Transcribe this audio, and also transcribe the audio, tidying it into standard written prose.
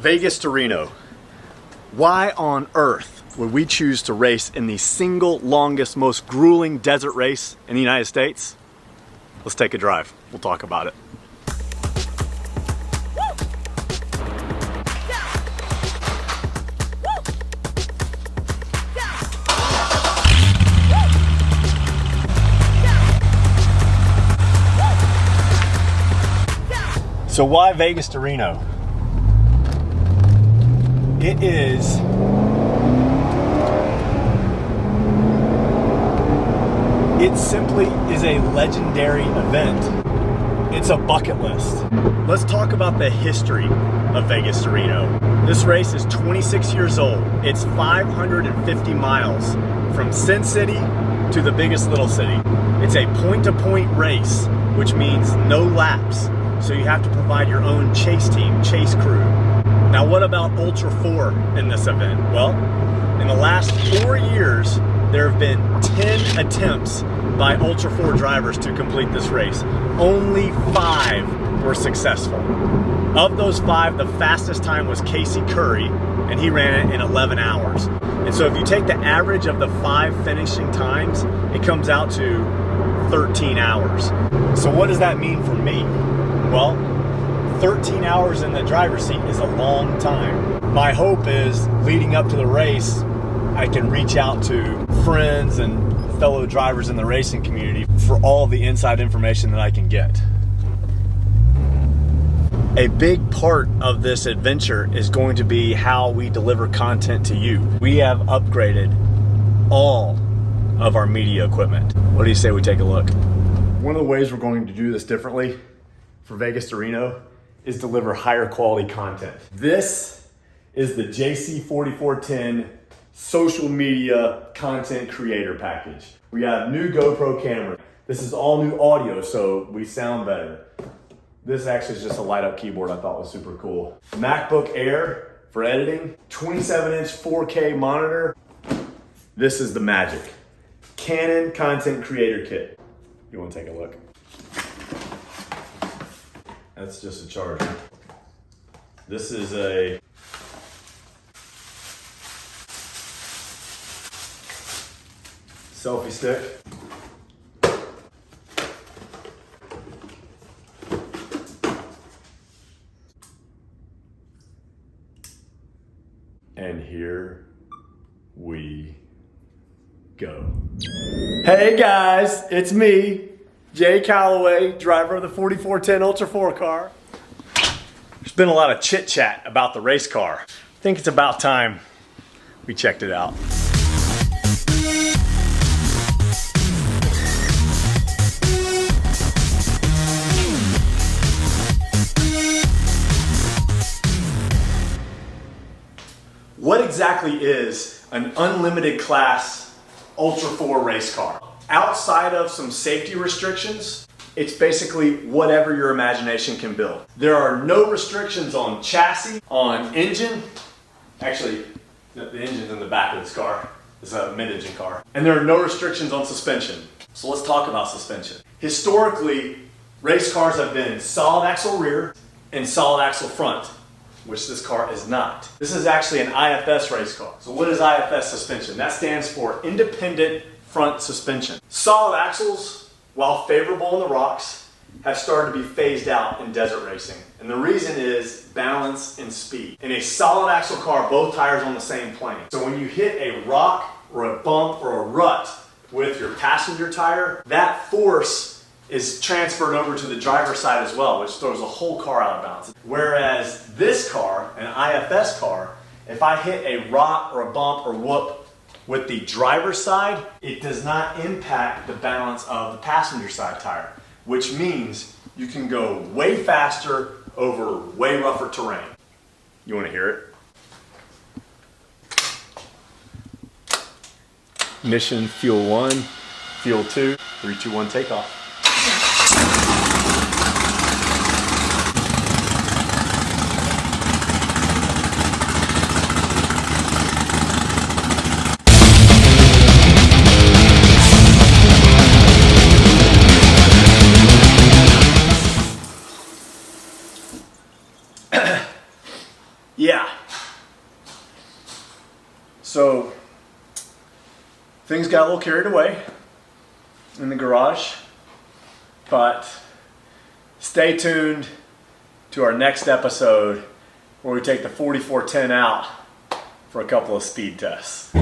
Vegas to Reno. Why on earth would we choose to race in the single longest, most grueling desert race in the United States? Let's take a drive. We'll talk about it. So why Vegas to Reno? It simply is a legendary event. It's a bucket list. Let's talk about the history of Vegas to Reno. This race is 26 years old. It's 550 miles from Sin City to the biggest little city. It's a point-to-point race, which means no laps. So you have to provide your own chase team, chase crew. Now what about Ultra 4 in this event? Well, in the last 4 years, there have been 10 attempts by Ultra 4 drivers to complete this race. Only 5 were successful. Of those 5, the fastest time was Casey Curry, and he ran it in 11 hours. And so if you take the average of the 5 finishing times, it comes out to 13 hours. So what does that mean for me? Well, 13 hours in the driver's seat is a long time. My hope is leading up to the race, I can reach out to friends and fellow drivers in the racing community for all the inside information that I can get. A big part of this adventure is going to be how we deliver content to you. We have upgraded all of our media equipment. What do you say we take a look? One of the ways we're going to do this differently for Vegas to Reno is deliver higher quality content. This is the JC4410 social media content creator package. We have new GoPro camera. This is all new audio, so we sound better. This actually is just a light up keyboard I thought was super cool. MacBook Air for editing, 27-inch 4K monitor. This is the magic. Canon Content Creator Kit. You wanna take a look? That's just a charger. This is a selfie stick. And here we go. Hey guys, it's me. Jay Callaway, driver of the 4410 Ultra 4 car. There's been a lot of chit chat about the race car. I think it's about time we checked it out. What exactly is an unlimited class Ultra 4 race car? Outside of some safety restrictions, it's basically whatever your imagination can build. There are no restrictions on chassis, on engine. Actually, the engine's in the back of this car. It's a mid-engine car. And there are no restrictions on suspension. So let's talk about suspension. Historically, race cars have been solid axle rear and solid axle front, which this car is not. This is actually an IFS race car. So what is IFS suspension? That stands for independent front suspension. Solid axles, while favorable in the rocks, have started to be phased out in desert racing. And the reason is balance and speed. In a solid axle car, both tires on the same plane. So when you hit a rock or a bump or a rut with your passenger tire, that force is transferred over to the driver's side as well, which throws the whole car out of balance. Whereas this car, an IFS car, if I hit a rock or a bump or whoop with the driver's side, it does not impact the balance of the passenger side tire, which means you can go way faster over way rougher terrain. You want to hear it? Mission fuel 1, fuel 2, 3, 2, 1, takeoff. yeah. So things got a little carried away in the garage, but stay tuned to our next episode where we take the 4410 out for a couple of speed tests.